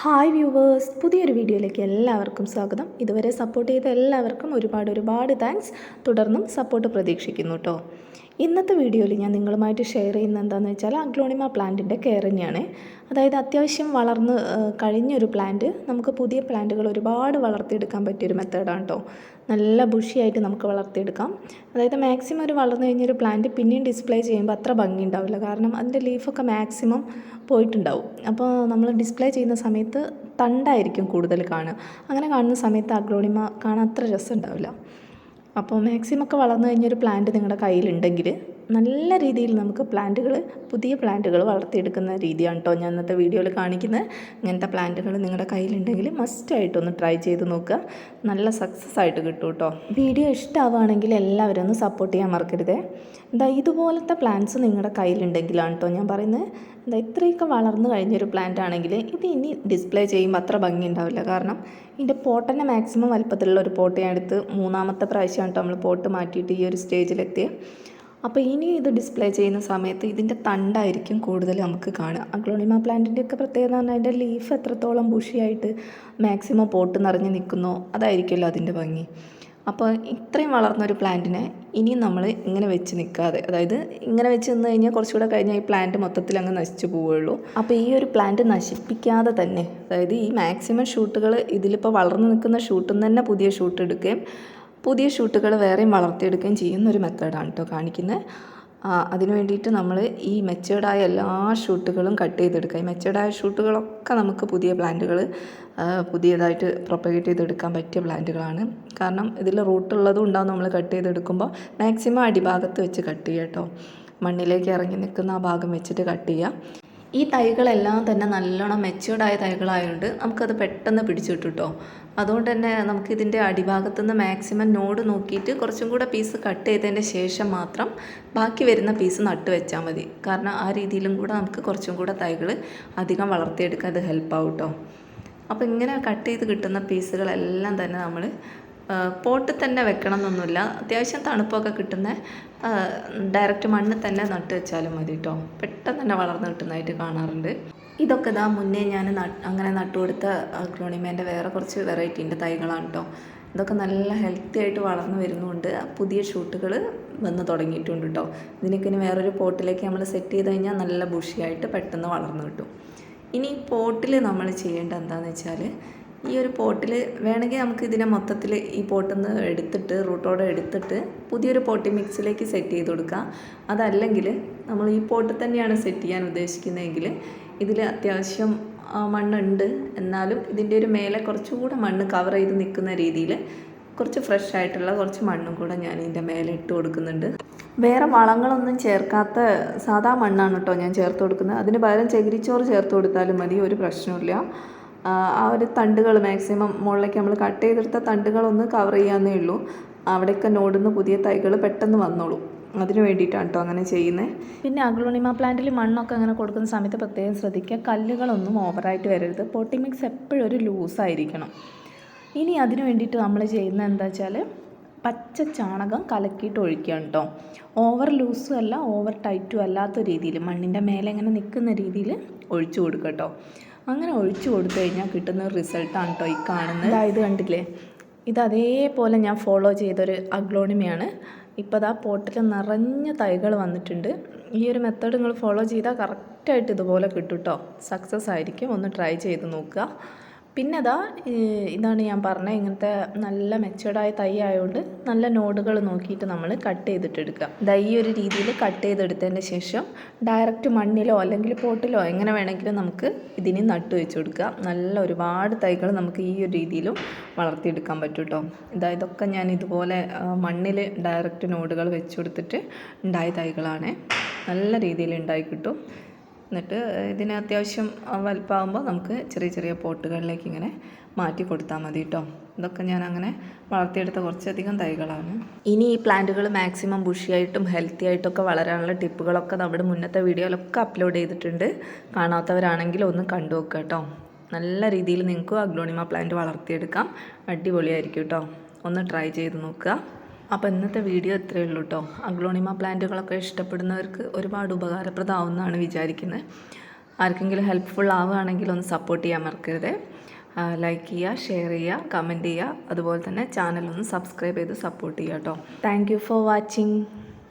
Hi viewers, പുതിയൊരു വീഡിയോയിലേക്ക് എല്ലാവർക്കും സ്വാഗതം. ഇതുവരെ സപ്പോർട്ട് ചെയ്ത എല്ലാവർക്കും ഒരുപാട് താങ്ക്സ്. തുടർന്നും സപ്പോർട്ട് പ്രതീക്ഷിക്കുന്നു കേട്ടോ. ഇന്നത്തെ വീഡിയോയിൽ ഞാൻ നിങ്ങളുമായിട്ട് ഷെയർ ചെയ്യുന്നത് എന്താണെന്ന് വെച്ചാൽ അഗ്ലോണിമ പ്ലാന്റിൻ്റെ കെയർ തന്നെയാണ്. അതായത് അത്യാവശ്യം വളർന്ന് കഴിഞ്ഞൊരു പ്ലാന്റ് നമുക്ക് പുതിയ പ്ലാന്റുകൾ ഒരുപാട് വളർത്തിയെടുക്കാൻ പറ്റിയൊരു മെത്തേഡാണ് കേട്ടോ. നല്ല ബുഷിയായിട്ട് നമുക്ക് വളർത്തിയെടുക്കാം. അതായത് മാക്സിമം ഒരു വളർന്നു കഴിഞ്ഞൊരു പ്ലാന്റ് പിന്നെയും ഡിസ്പ്ലേ ചെയ്യുമ്പോൾ അത്ര ഭംഗി ഉണ്ടാവില്ല, കാരണം അതിൻ്റെ ലീഫൊക്കെ മാക്സിമം പോയിട്ടുണ്ടാവും. അപ്പോൾ നമ്മൾ ഡിസ്പ്ലേ ചെയ്യുന്ന സമയത്ത് തണ്ടായിരിക്കും കൂടുതൽ കാണുക. അങ്ങനെ കാണുന്ന സമയത്ത് അഗ്ലോണിമ കാണാൻ അത്ര രസം ഉണ്ടാവില്ല. അപ്പോൾ മാക്സിമം ഒക്കെ വളർന്നു കഴിഞ്ഞൊരു പ്ലാന്റ് നിങ്ങളുടെ കയ്യിലുണ്ടെങ്കിൽ നല്ല രീതിയിൽ നമുക്ക് പുതിയ പ്ലാന്റുകൾ വളർത്തിയെടുക്കുന്ന രീതിയാണ് കേട്ടോ ഞാൻ ഇന്നത്തെ വീഡിയോയിൽ കാണിക്കുന്നത്. ഇങ്ങനത്തെ പ്ലാന്റുകൾ നിങ്ങളുടെ കയ്യിലുണ്ടെങ്കിൽ മസ്റ്റായിട്ടൊന്ന് ട്രൈ ചെയ്ത് നോക്കുക. നല്ല സക്സസ് ആയിട്ട് കിട്ടും കേട്ടോ. വീഡിയോ ഇഷ്ടമാവുകയാണെങ്കിൽ എല്ലാവരും ഒന്ന് സപ്പോർട്ട് ചെയ്യാൻ മറക്കരുത്. ഇതുപോലത്തെ പ്ലാന്റ്സ് നിങ്ങളുടെ കയ്യിലുണ്ടെങ്കിലാണ് കേട്ടോ ഞാൻ പറയുന്നത്. ഇത്രയൊക്കെ വളർന്നു കഴിഞ്ഞൊരു പ്ലാന്റ് ആണെങ്കിൽ ഇത് ഇനി ഡിസ്പ്ലേ ചെയ്യുമ്പോൾ അത്ര ഭംഗി ഉണ്ടാവില്ല, കാരണം ഇതിൻ്റെ പോട്ടന്നെ മാക്സിമം വലുപ്പത്തിലുള്ള ഒരു പോട്ട് ഞാൻ എടുത്ത് മൂന്നാമത്തെ പ്രാവശ്യമാണ് കേട്ടോ നമ്മൾ പോട്ട് മാറ്റിയിട്ട് ഈ ഒരു സ്റ്റേജിലെത്തിയത്. അപ്പോൾ ഇനി ഇത് ഡിസ്പ്ലേ ചെയ്യുന്ന സമയത്ത് ഇതിൻ്റെ തണ്ടായിരിക്കും കൂടുതൽ നമുക്ക് കാണുക. അഗ്ലോണിമ പ്ലാന്റിൻ്റെയൊക്കെ പ്രത്യേകത എന്ന് പറഞ്ഞാൽ അതിൻ്റെ ലീഫ് എത്രത്തോളം ബുഷിയായിട്ട് മാക്സിമം പോട്ട് നിറഞ്ഞ് നിൽക്കുന്നോ അതായിരിക്കുമല്ലോ അതിൻ്റെ ഭംഗി. അപ്പോൾ ഇത്രയും വളർന്നൊരു പ്ലാന്റിനെ ഇനിയും നമ്മൾ ഇങ്ങനെ വെച്ച് നിൽക്കാതെ, അതായത് ഇങ്ങനെ വെച്ച് നിന്ന് കഴിഞ്ഞാൽ കുറച്ചുകൂടെ കഴിഞ്ഞാൽ ഈ പ്ലാന്റ് മൊത്തത്തിൽ അങ്ങ് നശിച്ചു പോവുകയുള്ളൂ. അപ്പോൾ ഈ ഒരു പ്ലാന്റ് നശിപ്പിക്കാതെ തന്നെ, അതായത് ഈ മാക്സിമം ഷൂട്ടുകൾ ഇതിലിപ്പോൾ വളർന്നു നിൽക്കുന്ന ഷൂട്ടിൽ നിന്ന് തന്നെ പുതിയ ഷൂട്ട് എടുക്കുകയും പുതിയ ഷൂട്ടുകൾ വേറെയും വളർത്തിയെടുക്കുകയും ചെയ്യുന്നൊരു മെത്തേഡാണ് കേട്ടോ കാണിക്കുന്നത്. അതിന് വേണ്ടിയിട്ട് നമ്മൾ ഈ മെച്ചേർഡായ എല്ലാ ഷൂട്ടുകളും കട്ട് ചെയ്തെടുക്കുക. ഈ മെച്ചേർഡായ ഷൂട്ടുകളൊക്കെ നമുക്ക് പുതിയ പ്ലാന്റുകൾ പുതിയതായിട്ട് പ്രൊപ്പഗേറ്റ് ചെയ്തെടുക്കാൻ പറ്റിയ പ്ലാന്റുകളാണ്. കാരണം ഇതിൽ റൂട്ടുള്ളതും ഉണ്ടാവും. നമ്മൾ കട്ട് ചെയ്തെടുക്കുമ്പോൾ മാക്സിമം അടിഭാഗത്ത് വെച്ച് കട്ട് ചെയ്യുക കേട്ടോ. മണ്ണിലേക്ക് ഇറങ്ങി നിൽക്കുന്ന ആ ഭാഗം വെച്ചിട്ട് കട്ട് ചെയ്യുക. ഈ തൈകളെല്ലാം തന്നെ നല്ലോണം മെച്യൂർഡായ തൈകളായതുകൊണ്ട് നമുക്കത് പെട്ടെന്ന് പിടിച്ചു കിട്ടും കേട്ടോ. അതുകൊണ്ട് തന്നെ നമുക്കിതിൻ്റെ അടിഭാഗത്തുനിന്ന് മാക്സിമം നോഡ് നോക്കിയിട്ട് കുറച്ചും കൂടെ പീസ് കട്ട് ചെയ്തതിൻ്റെ ശേഷം മാത്രം ബാക്കി വരുന്ന പീസ് നട്ട് വെച്ചാൽ മതി. കാരണം ആ രീതിയിലും കൂടെ നമുക്ക് കുറച്ചും കൂടെ തൈകൾ അധികം വളർത്തിയെടുക്കാൻ അത് ഹെൽപ്പാവും കേട്ടോ. അപ്പോൾ ഇങ്ങനെ കട്ട് ചെയ്ത് കിട്ടുന്ന പീസുകളെല്ലാം തന്നെ നമ്മൾ പോട്ടിൽ തന്നെ വെക്കണം എന്നൊന്നുമില്ല. അത്യാവശ്യം തണുപ്പൊക്കെ കിട്ടുന്ന ഡയറക്റ്റ് മണ്ണിൽ തന്നെ നട്ട് വെച്ചാലും മതി കേട്ടോ. പെട്ടെന്ന് തന്നെ വളർന്ന് കിട്ടുന്നതായിട്ട് കാണാറുണ്ട്. ഇതൊക്കെ മുന്നേ ഞാൻ അങ്ങനെ നട്ടുകൊടുത്ത അഗ്ലോണിമേൻ്റെ വേറെ കുറച്ച് വെറൈറ്റീൻ്റെ തൈകളാണ് കേട്ടോ. ഇതൊക്കെ നല്ല ഹെൽത്തി ആയിട്ട് വളർന്നു വരുന്നുണ്ട്. പുതിയ ഷൂട്ടുകൾ വന്ന് തുടങ്ങിയിട്ടുണ്ട് കേട്ടോ. ഇതിനൊക്കെ ഇനി വേറൊരു പോട്ടിലേക്ക് നമ്മൾ സെറ്റ് ചെയ്ത് കഴിഞ്ഞാൽ നല്ല ബുഷിയായിട്ട് പെട്ടെന്ന് വളർന്നു കിട്ടും. ഇനി പോട്ടിൽ നമ്മൾ ചെയ്യേണ്ടത് എന്താണെന്ന് വെച്ചാൽ, ഈ ഒരു പോട്ടിൽ വേണമെങ്കിൽ നമുക്ക് ഇതിനെ മൊത്തത്തിൽ ഈ പോട്ടിൽ നിന്ന് എടുത്തിട്ട് റൂട്ടോടെ എടുത്തിട്ട് പുതിയൊരു പോട്ടി മിക്സിലേക്ക് സെറ്റ് ചെയ്ത് കൊടുക്കാം. അതല്ലെങ്കിൽ നമ്മൾ ഈ പോട്ടിൽ തന്നെയാണ് സെറ്റ് ചെയ്യാൻ ഉദ്ദേശിക്കുന്നതെങ്കിൽ ഇതിൽ അത്യാവശ്യം മണ്ണുണ്ട്, എന്നാലും ഇതിൻ്റെ ഒരു മേലെ കുറച്ചുകൂടെ മണ്ണ് കവർ ചെയ്ത് നിൽക്കുന്ന രീതിയിൽ കുറച്ച് ഫ്രഷ് ആയിട്ടുള്ള കുറച്ച് മണ്ണും കൂടെ ഞാൻ ഇതിൻ്റെ മേലെ ഇട്ട് കൊടുക്കുന്നുണ്ട്. വേറെ വളങ്ങളൊന്നും ചേർക്കാത്ത സാധാ മണ്ണാണ് കേട്ടോ ഞാൻ ചേർത്ത് കൊടുക്കുന്നത്. അതിന് പകരം ചകിരിച്ചോറ് ചേർത്ത് കൊടുത്താലും മതി, ഒരു പ്രശ്നമില്ല. ആ ഒരു തണ്ടുകൾ മാക്സിമം മുകളിലേക്ക് നമ്മൾ കട്ട് ചെയ്തെടുത്ത തണ്ടുകളൊന്ന് കവർ ചെയ്യാന്നേ ഉള്ളൂ. അവിടെയൊക്കെ നോടുന്ന പുതിയ തൈകൾ പെട്ടെന്ന് വന്നോളൂ. അതിന് വേണ്ടിയിട്ടാണ് കേട്ടോ അങ്ങനെ ചെയ്യുന്നത്. പിന്നെ അഗ്ലോണിമ പ്ലാന്റിൽ മണ്ണൊക്കെ അങ്ങനെ കൊടുക്കുന്ന സമയത്ത് പ്രത്യേകം ശ്രദ്ധിക്കുക, കല്ലുകളൊന്നും ഓവറായിട്ട് വരരുത്. പോട്ടി മിക്സ് എപ്പോഴും ഒരു ലൂസായിരിക്കണം. ഇനി അതിന് വേണ്ടിയിട്ട് നമ്മൾ ചെയ്യുന്നത് എന്താ വെച്ചാൽ, പച്ച ചാണകം കലക്കിയിട്ട് ഒഴിക്കുകയാണ് കേട്ടോ. ഓവർ ലൂസും അല്ല ഓവർ ടൈറ്റും അല്ലാത്ത രീതിയിൽ മണ്ണിൻ്റെ മേലെ ഇങ്ങനെ നിൽക്കുന്ന രീതിയിൽ ഒഴിച്ചു കൊടുക്കുക കേട്ടോ. അങ്ങനെ ഒഴിച്ചു കൊടുത്തു കഴിഞ്ഞാൽ കിട്ടുന്ന റിസൾട്ടാണ് കേട്ടോ ഈ കാണുന്നത്. ഇത് കണ്ടില്ലേ, ഇത് അതേപോലെ ഞാൻ ഫോളോ ചെയ്തൊരു അഗ്ലോണിമയാണ്. ഇപ്പോൾ പോട്ടിൽ നിറഞ്ഞ തൈകൾ വന്നിട്ടുണ്ട്. ഈ ഒരു മെത്തേഡ് നിങ്ങൾ ഫോളോ ചെയ്താൽ കറക്റ്റായിട്ട് ഇതുപോലെ കിട്ടും കേട്ടോ. സക്സസ് ആയിരിക്കും. ഒന്ന് ട്രൈ ചെയ്ത് നോക്കുക. പിന്നെ ഇതാണ് ഞാൻ പറഞ്ഞത്, ഇങ്ങനത്തെ നല്ല മെച്ചേർഡായ തൈ ആയതുകൊണ്ട് നല്ല നോഡുകൾ നോക്കിയിട്ട് നമ്മൾ കട്ട് ചെയ്തിട്ടെടുക്കുക. ഈ ഒരു രീതിയിൽ കട്ട് ചെയ്തെടുത്തതിന് ശേഷം ഡയറക്റ്റ് മണ്ണിലോ അല്ലെങ്കിൽ പോട്ടിലോ എങ്ങനെ വേണമെങ്കിലും നമുക്ക് ഇതിന് നട്ടു വെച്ച് കൊടുക്കുക. നല്ല ഒരുപാട് തൈകൾ നമുക്ക് ഈ ഒരു രീതിയിലും വളർത്തിയെടുക്കാൻ പറ്റും കേട്ടോ. ഇതൊക്കെ ഞാൻ ഇതുപോലെ മണ്ണിൽ ഡയറക്റ്റ് നോഡുകൾ വെച്ച് കൊടുത്തിട്ട് ഉണ്ടായ തൈകളാണ്. നല്ല രീതിയിൽ ഉണ്ടായി കിട്ടും. എന്നിട്ട് ഇതിന് അത്യാവശ്യം വലുപ്പമാകുമ്പോൾ നമുക്ക് ചെറിയ ചെറിയ പോട്ടുകളിലേക്ക് ഇങ്ങനെ മാറ്റി കൊടുത്താൽ മതി കേട്ടോ. ഇതൊക്കെ ഞാൻ അങ്ങനെ വളർത്തിയെടുത്ത കുറച്ചധികം തൈകളാണ്. ഇനി ഈ പ്ലാന്റുകൾ മാക്സിമം ബുഷിയായിട്ടും ഹെൽത്തി ആയിട്ടൊക്കെ വളരാനുള്ള ടിപ്പുകളൊക്കെ നമ്മുടെ മുന്നത്തെ വീഡിയോയിലൊക്കെ അപ്ലോഡ് ചെയ്തിട്ടുണ്ട്. കാണാത്തവരാണെങ്കിൽ ഒന്ന് കണ്ടു നോക്കുക കേട്ടോ. നല്ല രീതിയിൽ നിങ്ങൾക്ക് അഗ്ലോണിമ പ്ലാന്റ് വളർത്തിയെടുക്കാം. അടിപൊളിയായിരിക്കും കേട്ടോ. ഒന്ന് ട്രൈ ചെയ്ത് നോക്കുക. അപ്പോൾ ഇന്നത്തെ വീഡിയോ ഇത്രയേ ഉള്ളൂ കേട്ടോ. അഗ്ലോണിമ പ്ലാന്റുകളൊക്കെ ഇഷ്ടപ്പെടുന്നവർക്ക് ഒരുപാട് ഉപകാരപ്രദമാവുമെന്നാണ് വിചാരിക്കുന്നത്. ആർക്കെങ്കിലും ഹെൽപ്ഫുൾ ആവുകയാണെങ്കിൽ ഒന്ന് സപ്പോർട്ട് ചെയ്യാൻ മറക്കരുത്. ലൈക്ക് ചെയ്യുക, ഷെയർ ചെയ്യുക, കമൻറ്റ് ചെയ്യുക, അതുപോലെ തന്നെ ചാനലൊന്ന് സബ്സ്ക്രൈബ് ചെയ്ത് സപ്പോർട്ട് ചെയ്യുക കേട്ടോ. Thank you for watching.